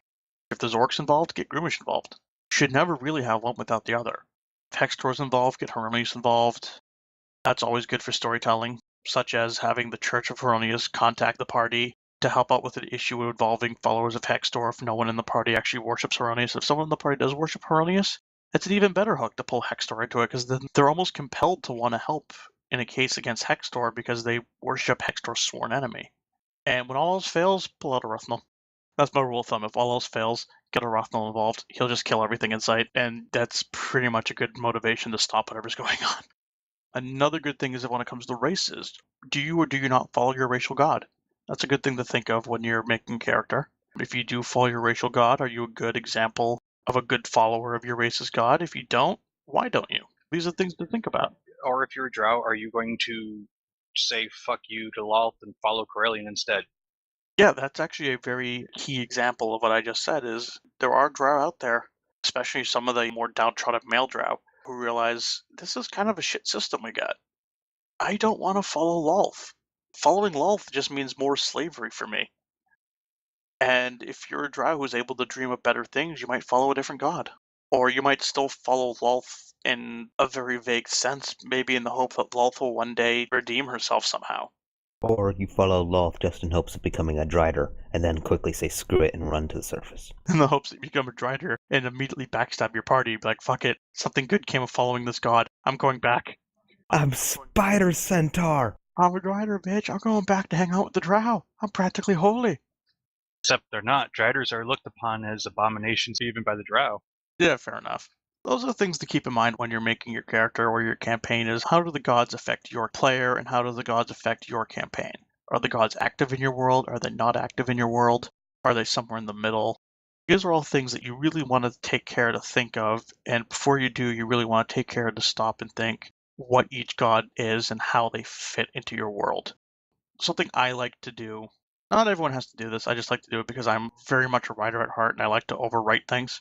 If there's orcs involved, get Groomish involved. Should never really have one without the other. If Hextor's involved, get Heronius involved. That's always good for storytelling, such as having the Church of Heronius contact the party to help out with an issue involving followers of Hextor if no one in the party actually worships Heronius. If someone in the party does worship Heronius, it's an even better hook to pull Hextor into it, because then they're almost compelled to want to help in a case against Hextor because they worship Hextor's sworn enemy. And when all else fails, pull out a Ruthnal. That's my rule of thumb. If all else fails, get a Ruthnal involved. He'll just kill everything in sight, and that's pretty much a good motivation to stop whatever's going on. Another good thing is that when it comes to races, do you or do you not follow your racial god? That's a good thing to think of when you're making character. If you do follow your racial god, are you a good example of a good follower of your race's god? If you don't, why don't you? These are things to think about. Or if you're a drow, are you going to say fuck you to Lolth and follow Corellian instead? Yeah, that's actually a very key example of what I just said, is there are drow out there, especially some of the more downtrodden male drow, who realize this is kind of a shit system we got. I don't want to follow Lolth. Following Lolth just means more slavery for me. And if you're a drow who's able to dream of better things, you might follow a different god. Or you might still follow Lolth in a very vague sense, maybe in the hope that Lolth will one day redeem herself somehow. Or you follow Loth just in hopes of becoming a Drider, and then quickly say screw it and run to the surface. In the hopes that you become a Drider and immediately backstab your party, be like, fuck it, something good came of following this god. I'm going back. I'm Spider Centaur! I'm a Drider, bitch. I'm going back to hang out with the drow. I'm practically holy. Except they're not. Driders are looked upon as abominations even by the drow. Yeah, fair enough. Those are things to keep in mind when you're making your character or your campaign is how do the gods affect your player and how do the gods affect your campaign? Are the gods active in your world? Are they not active in your world? Are they somewhere in the middle? These are all things that you really want to take care to think of, and before you do, you really want to take care to stop and think what each god is and how they fit into your world. Something I like to do, not everyone has to do this, I just like to do it because I'm very much a writer at heart and I like to overwrite things.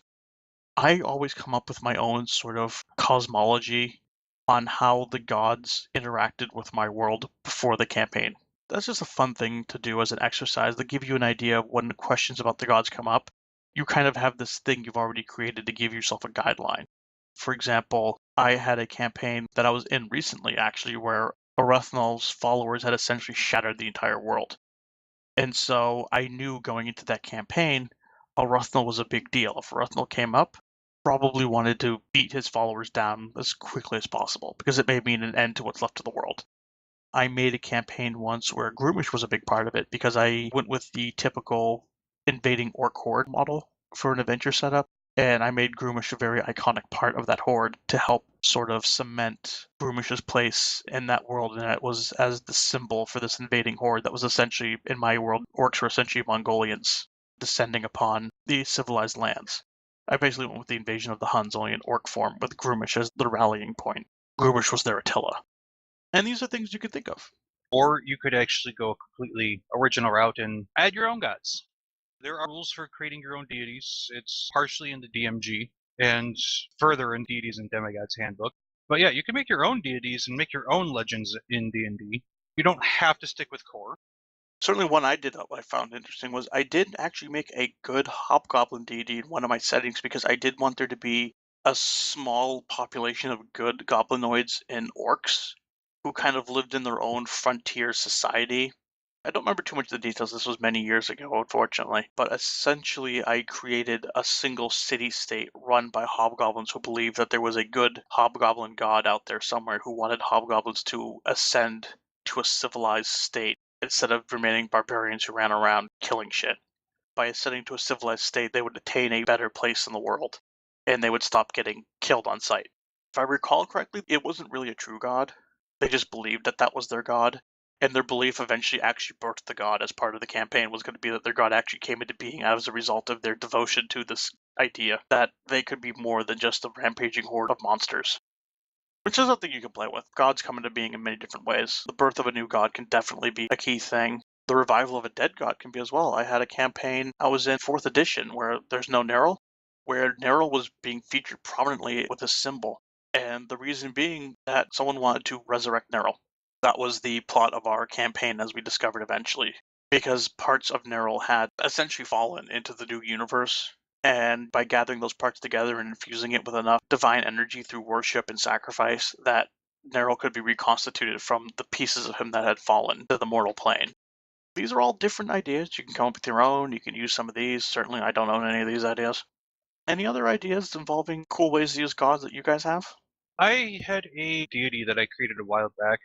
I always come up with my own sort of cosmology on how the gods interacted with my world before the campaign. That's just a fun thing to do as an exercise to give you an idea of when questions about the gods come up. You kind of have this thing you've already created to give yourself a guideline. For example, I had a campaign that I was in recently, actually, where Arethnal's followers had essentially shattered the entire world. And so I knew going into that campaign, Arethnal was a big deal. If Arethnal came up, probably wanted to beat his followers down as quickly as possible, because it may mean an end to what's left of the world. I made a campaign once where Groomish was a big part of it, because I went with the typical invading orc horde model for an adventure setup, and I made Groomish a very iconic part of that horde to help sort of cement Groomish's place in that world, and it was as the symbol for this invading horde that was essentially, in my world, orcs were essentially Mongolians descending upon the civilized lands. I basically went with the invasion of the Huns only in orc form, with Groomish as the rallying point. Groomish was their Attila. And these are things you could think of. Or you could actually go a completely original route and add your own gods. There are rules for creating your own deities. It's partially in the DMG and further in Deities and Demigods Handbook. But yeah, you can make your own deities and make your own legends in D&D. You don't have to stick with core. Certainly one I did that I found interesting was I did actually make a good hobgoblin deity in one of my settings because I did want there to be a small population of good goblinoids and orcs who kind of lived in their own frontier society. I don't remember too much of the details. This was many years ago, unfortunately. But essentially, I created a single city-state run by hobgoblins who believed that there was a good hobgoblin god out there somewhere who wanted hobgoblins to ascend to a civilized state instead of remaining barbarians who ran around killing shit. By ascending to a civilized state, they would attain a better place in the world, and they would stop getting killed on sight. If I recall correctly, it wasn't really a true god. They just believed that that was their god. And their belief eventually actually birthed the god as part of the campaign was going to be that their god actually came into being as a result of their devotion to this idea that they could be more than just a rampaging horde of monsters. Which is something you can play with. Gods come into being in many different ways. The birth of a new god can definitely be a key thing. The revival of a dead god can be as well. I had a campaign, I was in 4th edition, where there's no Neril, where Neril was being featured prominently with a symbol. And the reason being that someone wanted to resurrect Neril. That was the plot of our campaign, as we discovered eventually, because parts of Neril had essentially fallen into the new universe, and by gathering those parts together and infusing it with enough divine energy through worship and sacrifice, that Neril could be reconstituted from the pieces of him that had fallen to the mortal plane. These are all different ideas. You can come up with your own, you can use some of these. Certainly I don't own any of these ideas. Any other ideas involving cool ways to use gods that you guys have? I had a deity that I created a while back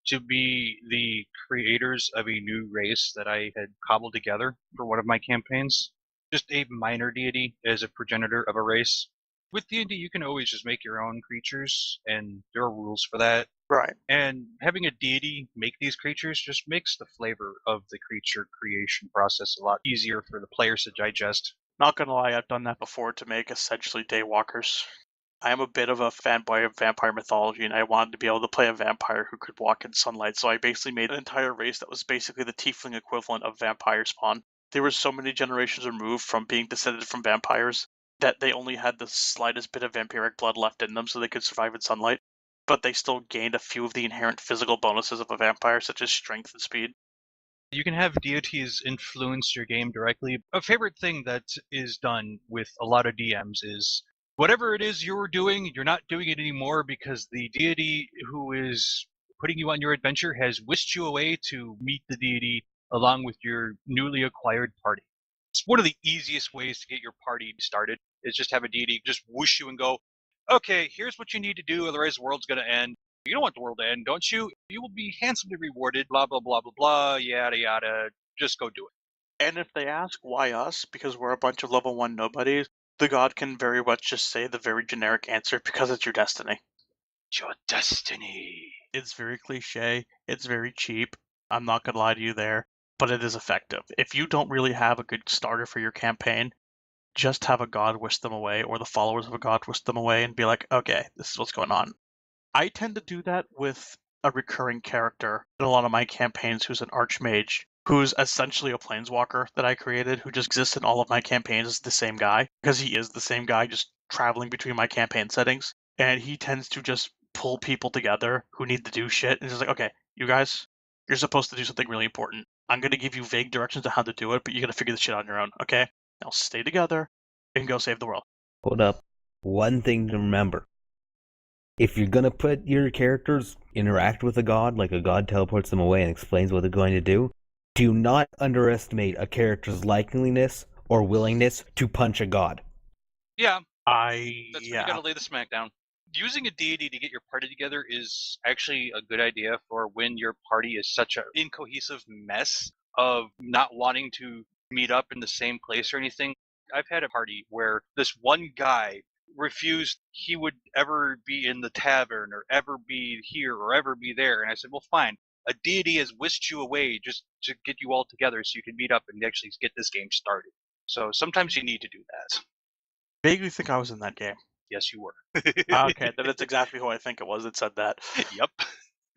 to be the creators of a new race that I had cobbled together for one of my campaigns. Just a minor deity as a progenitor of a race. With D&D, you can always just make your own creatures, and there are rules for that. Right. And having a deity make these creatures just makes the flavor of the creature creation process a lot easier for the players to digest. Not gonna lie, I've done that before to make essentially daywalkers. I am a bit of a fanboy of vampire mythology, and I wanted to be able to play a vampire who could walk in sunlight, so I basically made an entire race that was basically the tiefling equivalent of vampire spawn. They were so many generations removed from being descended from vampires that they only had the slightest bit of vampiric blood left in them so they could survive in sunlight. but they still gained a few of the inherent physical bonuses of a vampire, such as strength and speed. You can have deities influence your game directly. A favorite thing that is done with a lot of DMs is whatever it is you're doing, you're not doing it anymore because the deity who is putting you on your adventure has whisked you away to meet the deity along with your newly acquired party. It's one of the easiest ways to get your party started, is just have a deity just whoosh you and go, okay, here's what you need to do, otherwise the world's going to end. You don't want the world to end, don't you? You will be handsomely rewarded, blah, blah, blah, blah, blah, yada, yada. Just go do it. And if they ask why us, because we're a bunch of level 1 nobodies, the god can very much just say the very generic answer, because it's your destiny. Your destiny. It's very cliche, it's very cheap, I'm not going to lie to you there, but it is effective. If you don't really have a good starter for your campaign, just have a god whisk them away, or the followers of a god whisk them away, and be like, okay, this is what's going on. I tend to do that with a recurring character in a lot of my campaigns who's an archmage, who's essentially a planeswalker that I created, who just exists in all of my campaigns as the same guy, because he is the same guy just traveling between my campaign settings, and he tends to just pull people together who need to do shit, and he's like, okay, you guys, you're supposed to do something really important. I'm going to give you vague directions on how to do it, but you got to figure this shit out on your own, okay? Now stay together and go save the world. Hold up. One thing to remember. If you're going to put your characters interact with a god, like a god teleports them away and explains what they're going to do not underestimate a character's likeliness or willingness to punch a god. Yeah, that's when Yeah. you gotta lay the smack down. Using a deity to get your party together is actually a good idea for when your party is such an incohesive mess of not wanting to meet up in the same place or anything. I've had a party where this one guy refused he would ever be in the tavern or ever be here or ever be there. And I said, well, fine. A deity has whisked you away just to get you all together so you can meet up and actually get this game started. So sometimes you need to do that. Vaguely think I was in that game. Yes, you were. Okay, then it's exactly who I think it was that said that. Yep.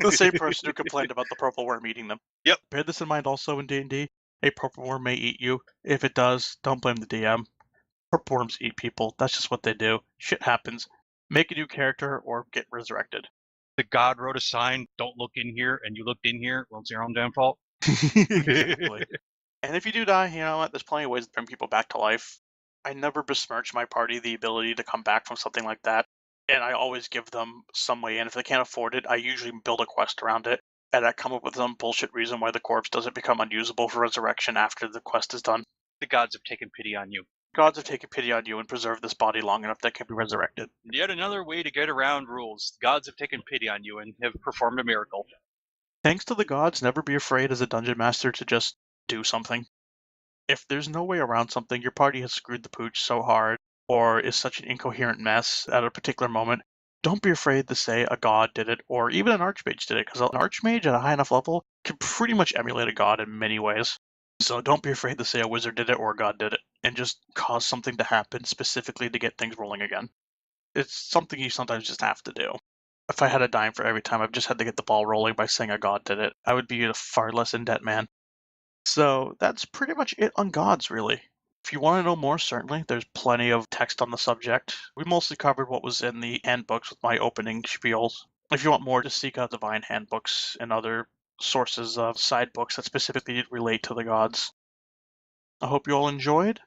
The same person who complained about the purple worm eating them. Yep. Bear this in mind also in D&D. A purple worm may eat you. If it does, don't blame the DM. Purple worms eat people. That's just what they do. Shit happens. Make a new character or get resurrected. The god wrote a sign, don't look in here, and you looked in here, well, it's your own damn fault. Exactly. And if you do die, you know what? There's plenty of ways to bring people back to life. I never besmirch my party the ability to come back from something like that. And I always give them some way in. If they can't afford it, I usually build a quest around it. And I come up with some bullshit reason why the corpse doesn't become unusable for resurrection after the quest is done. The gods have taken pity on you. Gods have taken pity on you and preserved this body long enough that it can be resurrected. Yet another way to get around rules. The gods have taken pity on you and have performed a miracle. Thanks to the gods, never be afraid as a dungeon master to just do something. If there's no way around something, your party has screwed the pooch so hard, or is such an incoherent mess at a particular moment, don't be afraid to say a god did it, or even an archmage did it, because an archmage at a high enough level can pretty much emulate a god in many ways. So don't be afraid to say a wizard did it or a god did it, and just cause something to happen specifically to get things rolling again. It's something you sometimes just have to do. If I had a dime for every time I've just had to get the ball rolling by saying a god did it, I would be a far less in debt man. So that's pretty much it on gods, really. If you want to know more, certainly, there's plenty of text on the subject. We mostly covered what was in the handbooks with my opening spiels. If you want more, just seek out Divine handbooks and other sources of side books that specifically relate to the gods. I hope you all enjoyed.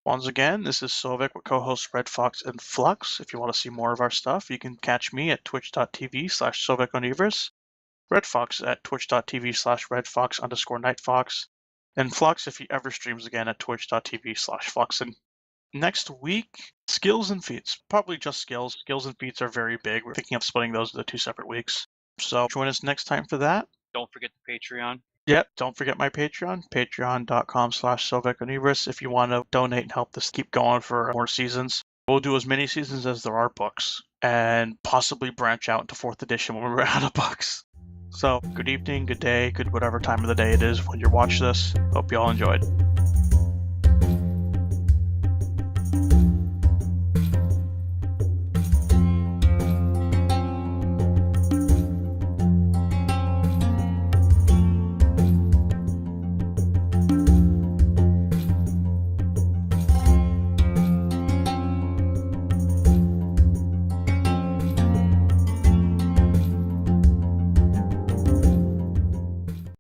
Once again, this is Sovek with co-hosts Red Fox and Flux. If you want to see more of our stuff, you can catch me at twitch.tv/SovekOnivris, Red Fox at twitch.tv/RedFox_NightFox, and Flux if he ever streams again at twitch.tv/Fluxin. Next week, skills and feats. Probably just skills. Skills and feats are very big. We're thinking of splitting those into 2 separate weeks. So join us next time for that. Don't forget the Patreon. Yep, don't forget my Patreon, patreon.com/SovekOnivris if you want to donate and help this keep going for more seasons. We'll do as many seasons as there are books, and possibly branch out into 4th edition when we're out of books. So, good evening, good day, good whatever time of the day it is when you watch this. Hope you all enjoyed.